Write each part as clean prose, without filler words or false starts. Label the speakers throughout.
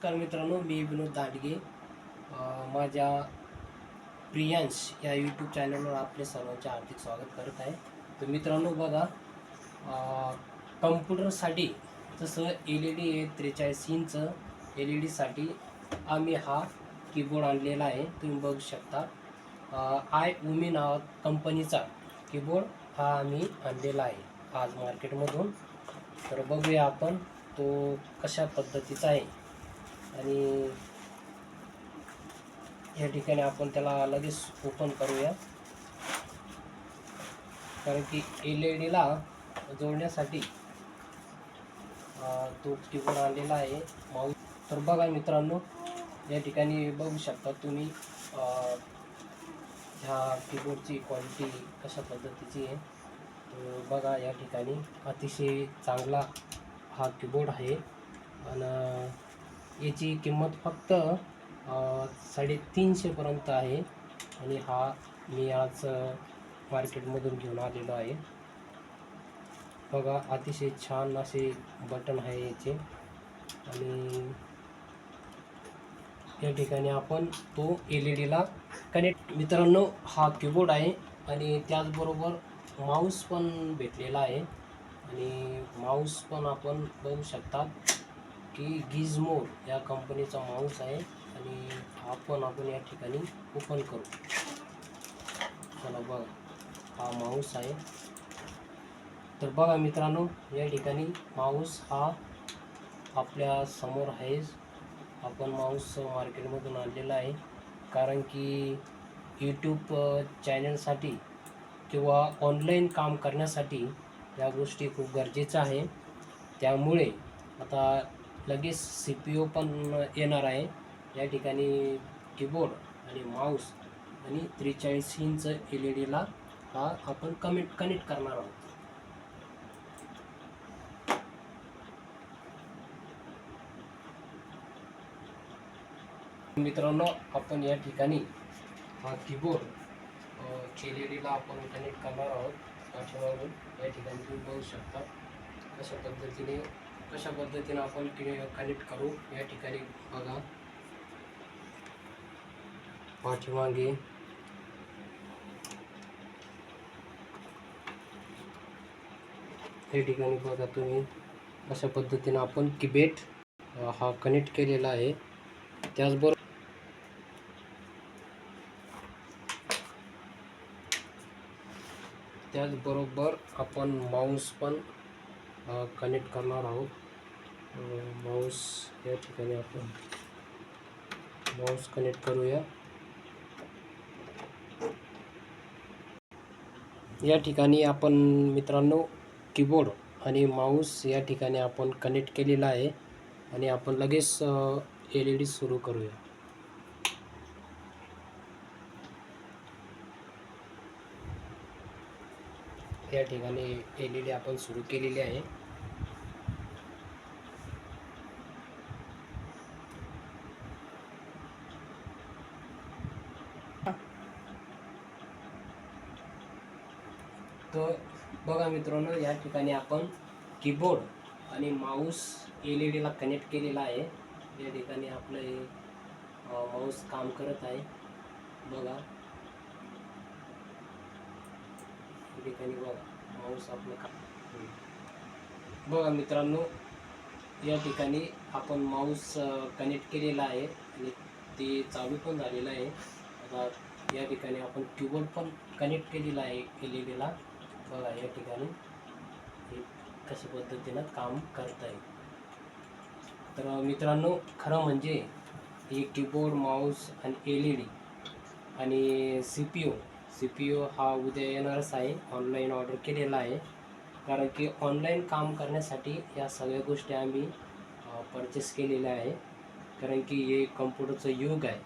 Speaker 1: नमस्कार मित्रांनो, मी विनोद दांडगे. माझ्या प्रियांश या यूट्यूब चॅनलवर आपले सर्वांचे हार्दिक स्वागत करत आहे. तर मित्रांनो बघा, कम्प्युटरसाठी जसं LED आहे 43 इंच LED साठी आम्ही हा कीबोर्ड आणलेला आहे. तुम्ही बघू शकता, iUMI नावा कंपनीचा कीबोर्ड हा आम्ही आणलेला आहे आज मार्केटमधून. तर बघूया आपण तो कशा पद्धतीचा आहे. आणि या ठिकाणी आपण त्याला लगेच ओपन करूया, कारण की LED ला जोडण्यासाठी तो कीबोर्ड आणलेला आहे माऊस. तर बघा मित्रांनो, या ठिकाणी बघू शकता तुम्ही ह्या कीबोर्डची क्वालिटी कशा पद्धतीची आहे. तर बघा, या ठिकाणी अतिशय चांगला हा कीबोर्ड आहे आणि याची किंमत फक्त 350 पर्यंत आहे. आणि हा मी आज मार्केटमधून घेऊन आलेलो आहे. बघा, अतिशय छान असे बटन आहे याचे. आणि या ठिकाणी आपण तो LED ला कनेक्ट. मित्रांनो, हा कीबोर्ड आहे आणि त्याचबरोबर माऊस पण भेटलेला आहे. आणि माऊस पण आपण बघू शकता की गिझमो या कंपनीचा माऊस आहे. आणि आपण या ठिकाणी ओपन करू. चला बघा, हा माऊस आहे. तर बघा मित्रांनो, या ठिकाणी माऊस हा आपल्या समोर आहे. आपण माऊस मार्केटमधून आणलेला आहे, कारण की यूट्यूब चॅनलसाठी किंवा ऑनलाईन काम करण्यासाठी या गोष्टी खूप गरजेच्या आहे. त्यामुळे आता लगेच CPU पण येणार आहे. या ठिकाणी कीबोर्ड आणि माऊस आणि 43 इंच LED ला हा आपण कनेक्ट करणार आहोत. मित्रांनो, आपण या ठिकाणी हा कीबोर्ड LED ला आपण कनेक्ट करणार आहोत पाठीमागून. या ठिकाणी तुम्ही बघू शकता कशा पद्धतीने आपण कनेक्ट करू. या ठिकाणी बघा, पाठीमागे या ठिकाणी बघा तुम्ही अशा पद्धतीने आपण कीबोर्ड हा कनेक्ट केलेला आहे. त्याचबरोबर आपण माऊस पण कनेक्ट करणार आहोत. माऊस या ठिकाणी आपण माऊस कनेक्ट करूया. या ठिकाणी आपण मित्रांनो कीबोर्ड आणि माऊस या ठिकाणी आपण कनेक्ट केलेला आहे. आणि आपण लगेच LED सुरू करूया. या ठिकाणी LED आपण सुरू केलेली आहे. तर बघा मित्रांनो, या ठिकाणी आपण कीबोर्ड आणि माऊस LED ला कनेक्ट केलेला आहे. या ठिकाणी आपलं माऊस काम करत आहे. बघा, या ठिकाणी बघा माऊस आपलं बघा मित्रांनो, या ठिकाणी आपण माऊस कनेक्ट केलेला आहे आणि ते चालू पण झालेलं आहे. आता या ठिकाणी आपण कीबोर्ड पण कनेक्ट केलेला आहे LED ला. बघा, या ठिकाणी हे कशा पद्धतीनं काम करत आहे. तर मित्रांनो, खरं म्हणजे हे कीबोर्ड, माऊस आणि LED आणि CPU हा उद्या येणारच आहे. ऑनलाईन ऑर्डर केलेला आहे, कारण की ऑनलाईन काम करण्यासाठी या सगळ्या गोष्टी आम्ही परचेस केलेल्या आहे. कारण की हे कम्प्युटरचं युग आहे.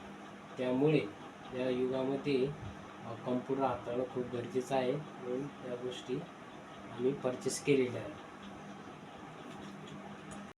Speaker 1: त्यामुळे या युगामध्ये कम्प्युटर हाताळणं खूप गरजेचं आहे. म्हणून या गोष्टी आम्ही परचेस केलेल्या आहेत.